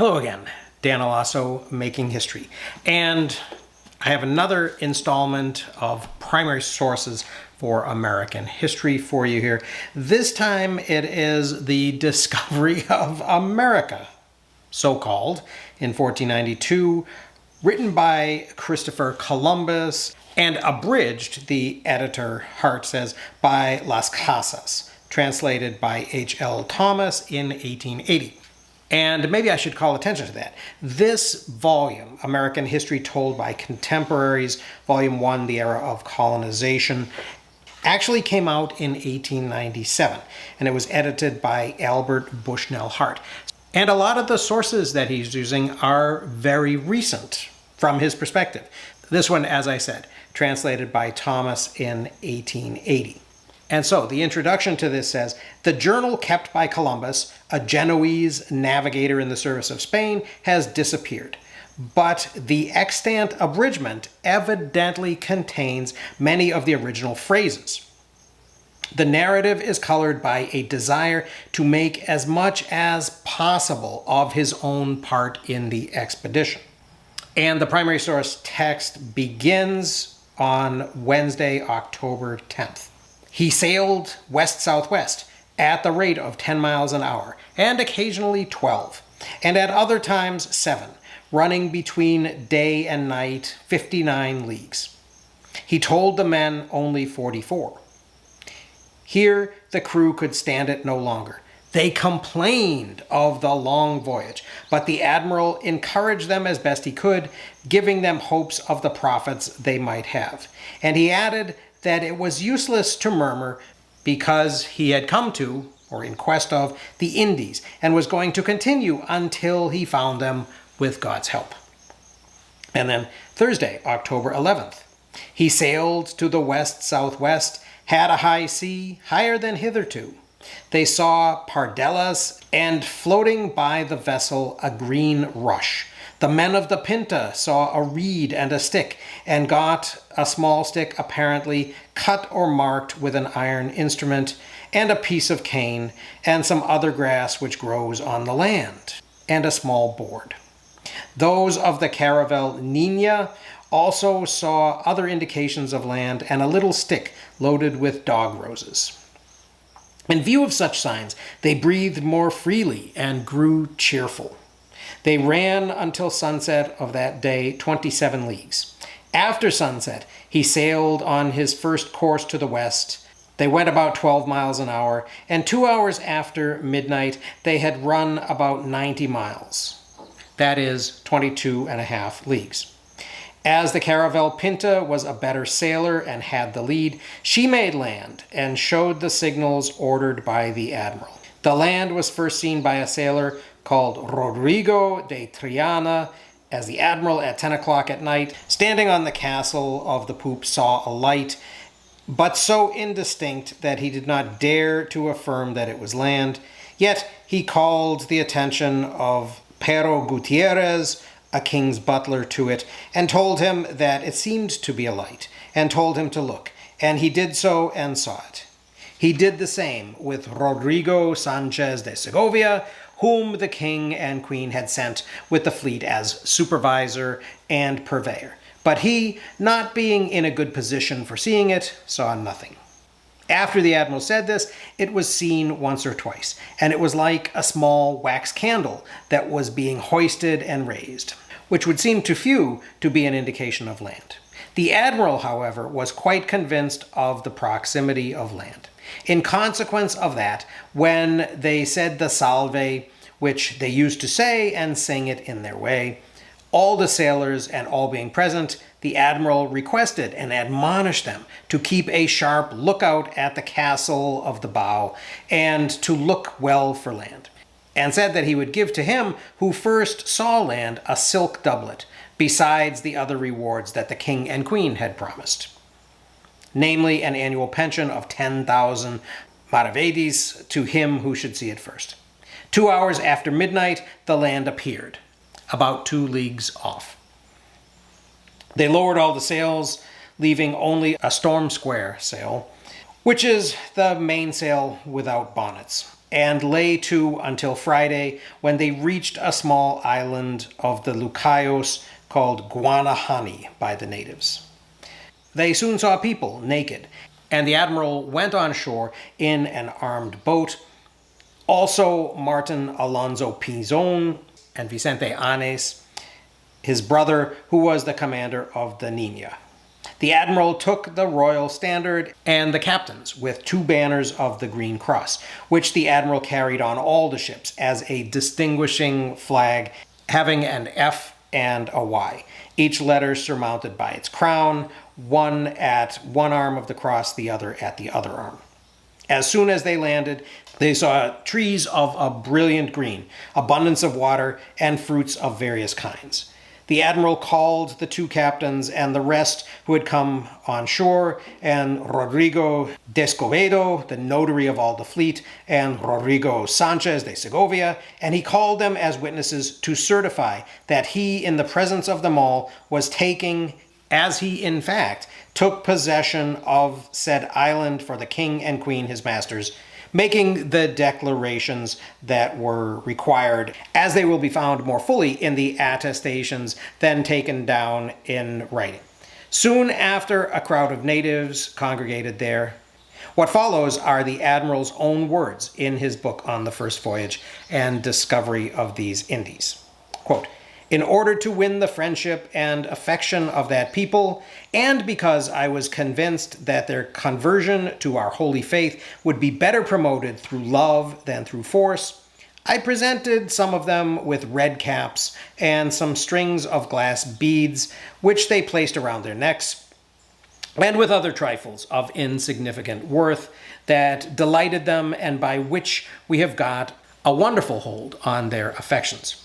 Hello again, Dan Alasso, Making History. And I have another installment of primary sources for American history for you here. This time it is the discovery of America, so-called, in 1492, written by Christopher Columbus and abridged, the editor Hart says, by Las Casas, translated by H.L. Thomas in 1880. And maybe I should call attention to that. This volume, American History Told by Contemporaries, Volume 1, The Era of Colonization, actually came out in 1897, and it was edited by Albert Bushnell Hart. And a lot of the sources that he's using are very recent from his perspective. This one, as I said, translated by Thomas in 1880. And so the introduction to this says, the journal kept by Columbus, a Genoese navigator in the service of Spain, has disappeared. But the extant abridgment evidently contains many of the original phrases. The narrative is colored by a desire to make as much as possible of his own part in the expedition. And the primary source text begins on Wednesday, October 10th. He sailed west-southwest at the rate of 10 miles an hour, and occasionally 12, and at other times 7, running between day and night 59 leagues. He told the men only 44. Here the crew could stand it no longer. They complained of the long voyage, but the admiral encouraged them as best he could, giving them hopes of the profits they might have. And he added that it was useless to murmur because he had come to, or in quest of, the Indies, and was going to continue until he found them with God's help. And then Thursday, October 11th, he sailed to the west-southwest, had a high sea, higher than hitherto. They saw pardellas, and floating by the vessel a green rush. The men of the Pinta saw a reed and a stick, and got a small stick apparently cut or marked with an iron instrument, and a piece of cane, and some other grass which grows on the land, and a small board. Those of the caravel Nina also saw other indications of land, and a little stick loaded with dog roses. In view of such signs, they breathed more freely and grew cheerful. They ran until sunset of that day 27 leagues. After sunset, he sailed on his first course to the west. They went about 12 miles an hour, and 2 hours after midnight, they had run about 90 miles. That is 22.5 leagues. As the caravel Pinta was a better sailor and had the lead, she made land and showed the signals ordered by the admiral. The land was first seen by a sailor called Rodrigo de Triana, as the admiral at 10 o'clock at night, standing on the castle of the poop, saw a light, but so indistinct that he did not dare to affirm that it was land. Yet he called the attention of Pero Gutierrez, a king's butler, to it, and told him that it seemed to be a light, and told him to look, and he did so and saw it. He did the same with Rodrigo Sanchez de Segovia, whom the king and queen had sent with the fleet as supervisor and purveyor. But he, not being in a good position for seeing it, saw nothing. After the admiral said this, it was seen once or twice, and it was like a small wax candle that was being hoisted and raised, which would seem to few to be an indication of land. The admiral, however, was quite convinced of the proximity of land. In consequence of that, when they said the salve, which they used to say and sing it in their way, all the sailors and all being present, the admiral requested and admonished them to keep a sharp lookout at the castle of the bow and to look well for land, and said that he would give to him who first saw land a silk doublet, besides the other rewards that the king and queen had promised, namely an annual pension of 10,000 maravedis to him who should see it first. 2 hours after midnight, the land appeared, about 2 leagues off. They lowered all the sails, leaving only a storm square sail, which is the mainsail without bonnets. and lay to until Friday, when they reached a small island of the Lucayos called Guanahani by the natives. They soon saw people naked, and the admiral went on shore in an armed boat. Also Martin Alonso Pinzon and Vicente Anes, his brother, who was the commander of the Nina. The admiral took the royal standard and the captains with 2 banners of the Green Cross, which the admiral carried on all the ships as a distinguishing flag having an F and a Y, each letter surmounted by its crown, one at one arm of the cross, the other at the other arm. As soon as they landed, they saw trees of a brilliant green, abundance of water, and fruits of various kinds. The admiral called the 2 captains and the rest who had come on shore, and Rodrigo de Escobedo, the notary of all the fleet, and Rodrigo Sanchez de Segovia, and he called them as witnesses to certify that he, in the presence of them all, was taking, as he in fact took possession of said island for the king and queen his masters, making the declarations that were required, as they will be found more fully in the attestations then taken down in writing. Soon after, a crowd of natives congregated there. What follows are the admiral's own words in his book on the first voyage and discovery of these Indies. Quote, "In order to win the friendship and affection of that people, and because I was convinced that their conversion to our holy faith would be better promoted through love than through force, I presented some of them with red caps and some strings of glass beads, which they placed around their necks, and with other trifles of insignificant worth that delighted them, and by which we have got a wonderful hold on their affections.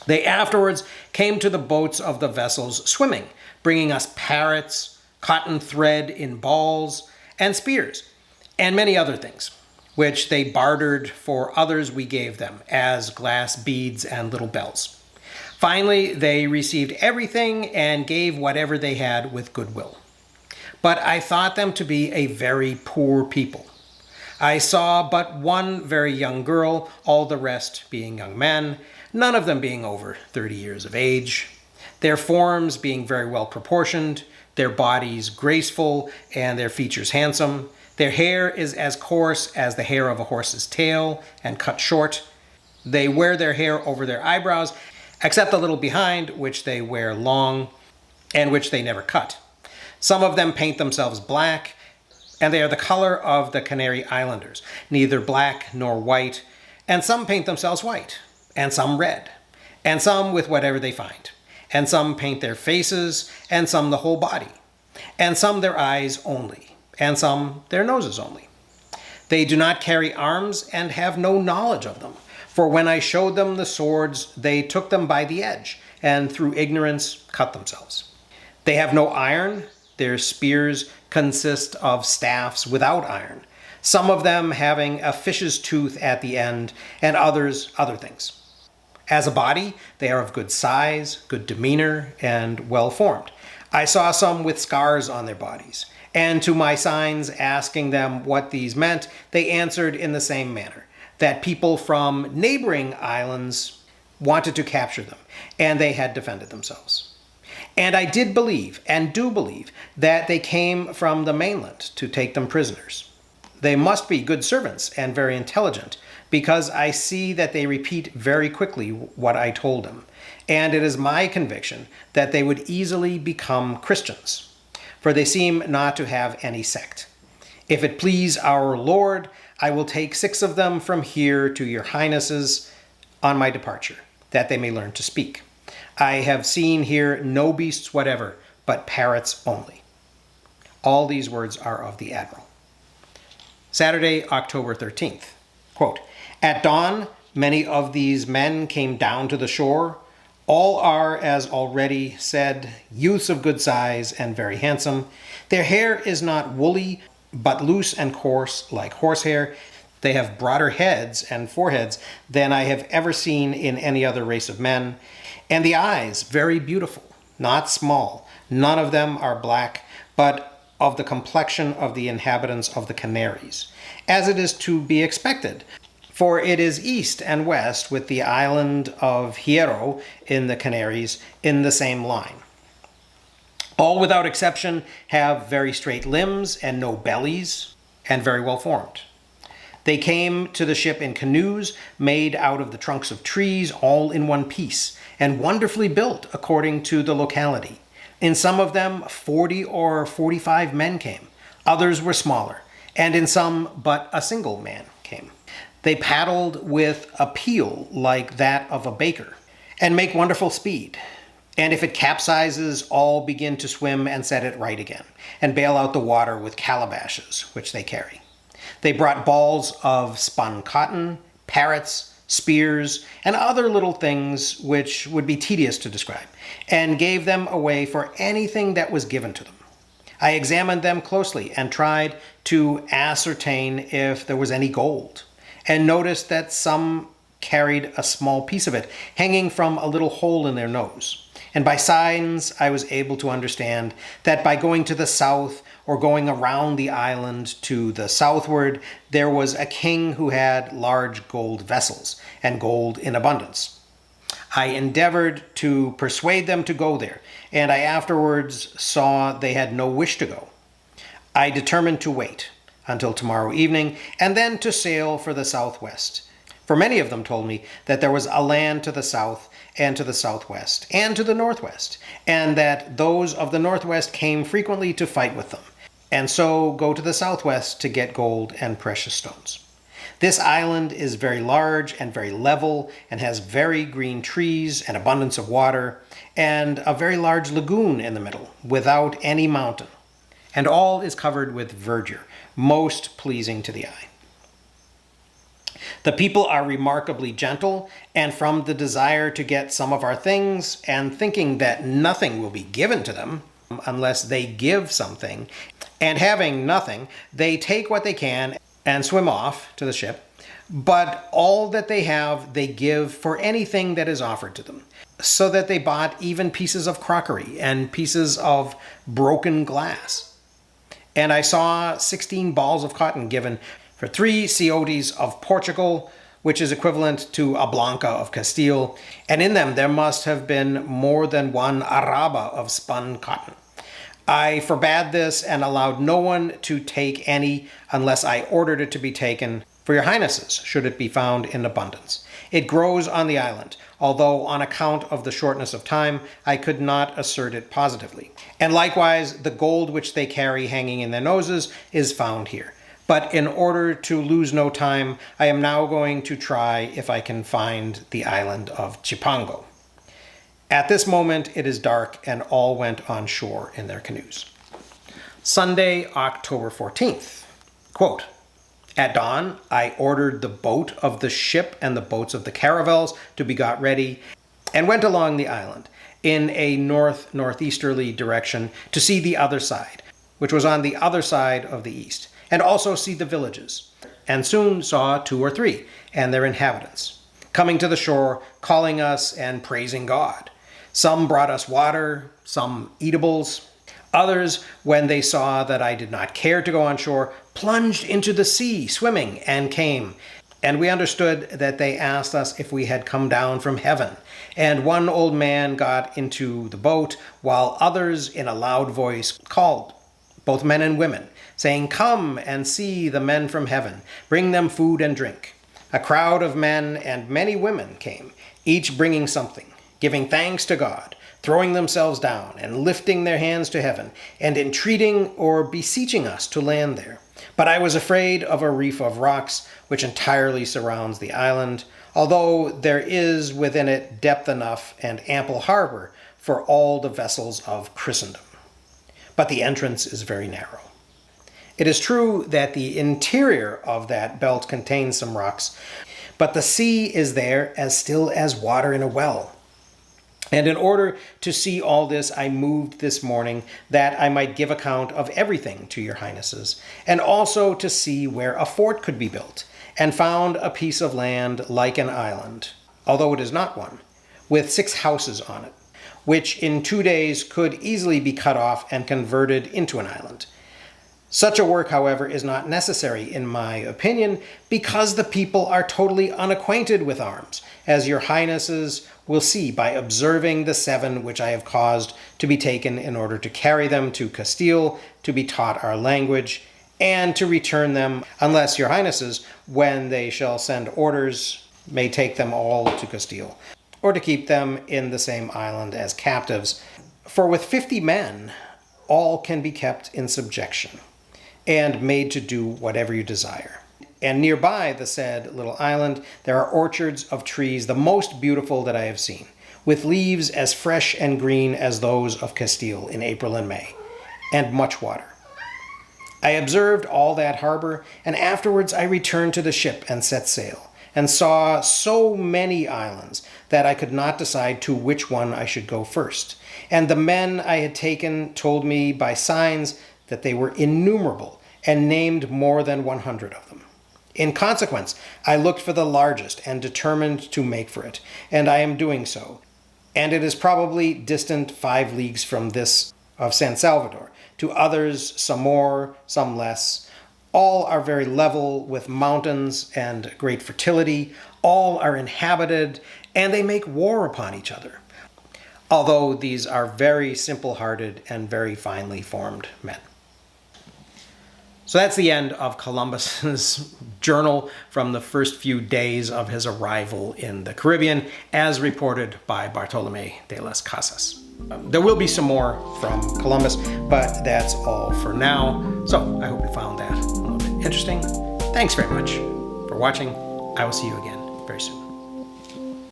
They afterwards came to the boats of the vessels swimming, bringing us parrots, cotton thread in balls, and spears, and many other things, which they bartered for others we gave them, as glass beads and little bells. Finally, they received everything and gave whatever they had with goodwill. But I thought them to be a very poor people. I saw but one very young girl, all the rest being young men, none of them being over 30 years of age, their forms being very well proportioned, their bodies graceful, and their features handsome. Their hair is as coarse as the hair of a horse's tail, and cut short. They wear their hair over their eyebrows, except a little behind, which they wear long, and which they never cut. Some of them paint themselves black, and they are the color of the Canary Islanders, neither black nor white, and some paint themselves white, and some red, and some with whatever they find, and some paint their faces, and some the whole body, and some their eyes only, and some their noses only. They do not carry arms and have no knowledge of them, for when I showed them the swords, they took them by the edge, and through ignorance cut themselves. They have no iron. Their spears consist of staffs without iron, some of them having a fish's tooth at the end, and others other things. As a body, they are of good size, good demeanor, and well formed. I saw some with scars on their bodies, and to my signs asking them what these meant, they answered in the same manner, that people from neighboring islands wanted to capture them, and they had defended themselves. And I did believe, and do believe, that they came from the mainland to take them prisoners. They must be good servants and very intelligent, because I see that they repeat very quickly what I told them, and it is my conviction that they would easily become Christians, for they seem not to have any sect. If it please our Lord, I will take 6 of them from here to your highnesses on my departure, that they may learn to speak. I have seen here no beasts whatever, but parrots only." All these words are of the admiral. Saturday, October 13th. Quote, "At dawn, many of these men came down to the shore. All are, as already said, youths of good size and very handsome. Their hair is not woolly, but loose and coarse, like horsehair. They have broader heads and foreheads than I have ever seen in any other race of men. And the eyes, very beautiful, not small. None of them are black, but of the complexion of the inhabitants of the Canaries, as it is to be expected, for it is east and west, with the island of Hierro in the Canaries in the same line. All without exception have very straight limbs and no bellies, and very well formed. They came to the ship in canoes made out of the trunks of trees, all in one piece, and wonderfully built according to the locality. In some of them 40 or 45 men came. Others were smaller, and in some but a single man came. They paddled with a peel like that of a baker, and make wonderful speed. And if it capsizes, all begin to swim and set it right again, and bail out the water with calabashes, which they carry. They brought balls of spun cotton, parrots, spears, and other little things which would be tedious to describe, and gave them away for anything that was given to them. I examined them closely and tried to ascertain if there was any gold, and noticed that some carried a small piece of it hanging from a little hole in their nose. And by signs, I was able to understand that by going to the south or going around the island to the southward, there was a king who had large gold vessels and gold in abundance. I endeavored to persuade them to go there, and I afterwards saw they had no wish to go. I determined to wait until tomorrow evening and then to sail for the southwest. For many of them told me that there was a land to the south and to the southwest and to the northwest, and that those of the northwest came frequently to fight with them, and so go to the southwest to get gold and precious stones. This island is very large and very level, and has very green trees and abundance of water, and a very large lagoon in the middle, without any mountain. And all is covered with verdure, most pleasing to the eye. The people are remarkably gentle, and from the desire to get some of our things, and thinking that nothing will be given to them unless they give something, and having nothing, they take what they can and swim off to the ship. But all that they have they give for anything that is offered to them, so that they bought even pieces of crockery and pieces of broken glass. And I saw 16 balls of cotton given for 3 ciotes of Portugal, which is equivalent to a blanca of Castile, and in them there must have been more than 1 araba of spun cotton. I forbade this and allowed no one to take any unless I ordered it to be taken for your highnesses, should it be found in abundance. It grows on the island, although on account of the shortness of time, I could not assert it positively. And likewise, the gold which they carry hanging in their noses is found here. But in order to lose no time, I am now going to try if I can find the island of Chipango. At this moment it is dark, and all went on shore in their canoes. Sunday, October 14th. Quote, at dawn, I ordered the boat of the ship and the boats of the caravels to be got ready, and went along the island in a northeasterly direction to see the other side, which was on the other side of the east, and also see the villages, and soon saw 2 or 3, and their inhabitants, coming to the shore, calling us and praising God. Some brought us water, some eatables. Others, when they saw that I did not care to go on shore, plunged into the sea, swimming, and came. And we understood that they asked us if we had come down from heaven. And one old man got into the boat, while others in a loud voice called, both men and women, saying, come and see the men from heaven, bring them food and drink. A crowd of men and many women came, each bringing something, giving thanks to God, throwing themselves down and lifting their hands to heaven, and entreating or beseeching us to land there. But I was afraid of a reef of rocks which entirely surrounds the island, although there is within it depth enough and ample harbor for all the vessels of Christendom. But the entrance is very narrow. It is true that the interior of that belt contains some rocks, but the sea is there as still as water in a well. And in order to see all this, I moved this morning, that I might give account of everything to your highnesses, and also to see where a fort could be built, and found a piece of land like an island, although it is not one, with 6 houses on it, which in 2 days could easily be cut off and converted into an island. Such a work, however, is not necessary, in my opinion, because the people are totally unacquainted with arms, as your highnesses will see by observing the 7 which I have caused to be taken in order to carry them to Castile, to be taught our language, and to return them, unless your highnesses, when they shall send orders, may take them all to Castile, or to keep them in the same island as captives. For with 50 men, all can be kept in subjection, and made to do whatever you desire. And nearby the said little island, there are orchards of trees, the most beautiful that I have seen, with leaves as fresh and green as those of Castile in April and May, and much water. I observed all that harbor, and afterwards I returned to the ship and set sail, and saw so many islands that I could not decide to which one I should go first. And the men I had taken told me by signs that they were innumerable, and named more than 100 of them. In consequence, I looked for the largest and determined to make for it, and I am doing so. And it is probably distant 5 leagues from this of San Salvador, to others some more, some less. All are very level, with mountains and great fertility. All are inhabited, and they make war upon each other, although these are very simple-hearted and very finely formed men. So that's the end of Columbus's journal from the first few days of his arrival in the Caribbean, as reported by Bartolomé de Las Casas. There will be some more from Columbus, but that's all for now. So I hope you found that a little bit interesting. Thanks very much for watching. I will see you again very soon.